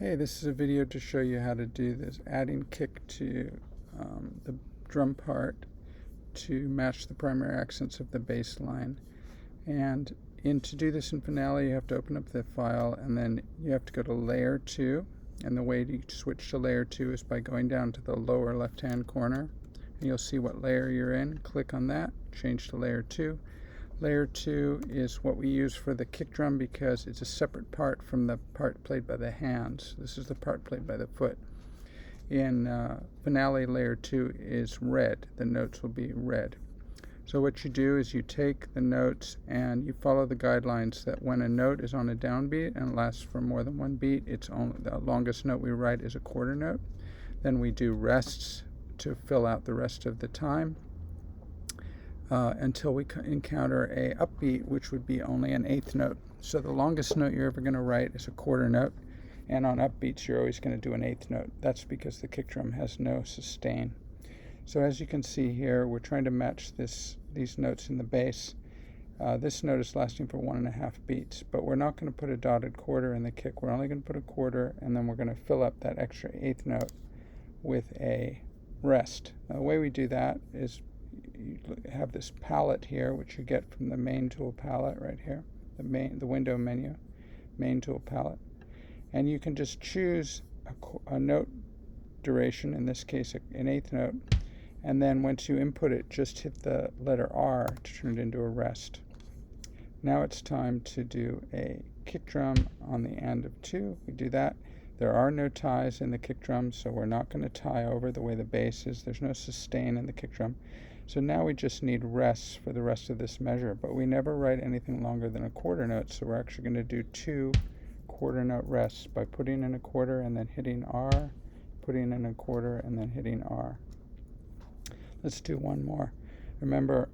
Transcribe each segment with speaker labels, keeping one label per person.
Speaker 1: Hey, this is a video to show you how to do this, adding kick to the drum part to match the primary accents of the bass line. And to do this in Finale, you have to open up the file, and then you have to go to Layer 2. And the way to switch to Layer 2 is by going down to the lower left-hand corner. And you'll see what layer you're in. Click on that, change to Layer 2. Layer 2 is what we use for the kick drum because it's a separate part from the part played by the hands. This is the part played by the foot. In Finale, Layer 2 is red. The notes will be red. So what you do is you take the notes and you follow the guidelines that when a note is on a downbeat and lasts for more than one beat, it's only the longest note we write is a quarter note. Then we do rests to fill out the rest of the time. Until we encounter a upbeat, which would be only an eighth note. So the longest note you're ever going to write is a quarter note, and on upbeats you're always going to do an eighth note. That's because the kick drum has no sustain. So as you can see here, we're trying to match these notes in the bass. This note is lasting for 1.5 beats, but we're not going to put a dotted quarter in the kick. We're only going to put a quarter, and then we're going to fill up that extra eighth note with a rest. Now, the way we do that is you have this palette here, which you get from the main tool palette right here, the window menu, main tool palette, and you can just choose a note duration, in this case an eighth note, and then once you input it, just hit the letter R to turn it into a rest. Now it's time to do a kick drum on the end of 2. We do that. There are no ties in the kick drum, so we're not going to tie over the way the bass is. There's no sustain in the kick drum. So now we just need rests for the rest of this measure, but we never write anything longer than a quarter note, so we're actually going to do 2 quarter note rests by putting in a quarter and then hitting R, putting in a quarter and then hitting R. Let's do one more. Remember,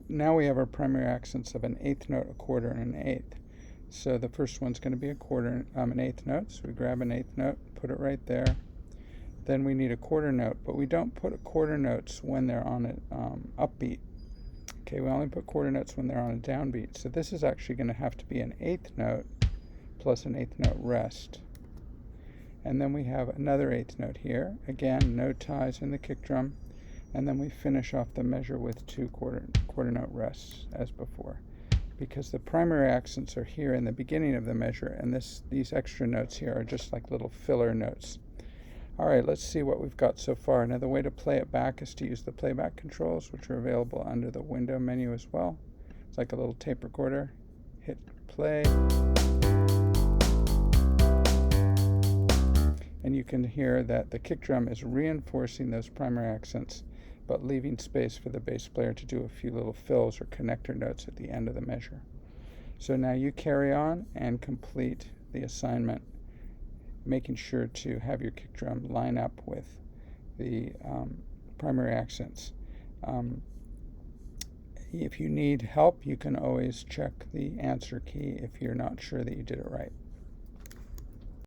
Speaker 1: now we have our primary accents of an eighth note, a quarter, and an eighth. So the first one's going to be a quarter, an eighth note, so we grab an eighth note, put it right there. Then we need a quarter note, but we don't put quarter notes when they're on an upbeat. Okay, we only put quarter notes when they're on a downbeat. So this is actually going to have to be an eighth note plus an eighth note rest. And then we have another eighth note here. Again, no ties in the kick drum. And then we finish off the measure with 2 quarter note rests as before. Because the primary accents are here in the beginning of the measure, and these extra notes here are just like little filler notes. Alright, let's see what we've got so far. Now the way to play it back is to use the Playback Controls, which are available under the window menu as well. It's like a little tape recorder. Hit play. And you can hear that the kick drum is reinforcing those primary accents, but leaving space for the bass player to do a few little fills or connector notes at the end of the measure. So now you carry on and complete the assignment, making sure to have your kick drum line up with the primary accents. If you need help, you can always check the answer key if you're not sure that you did it right.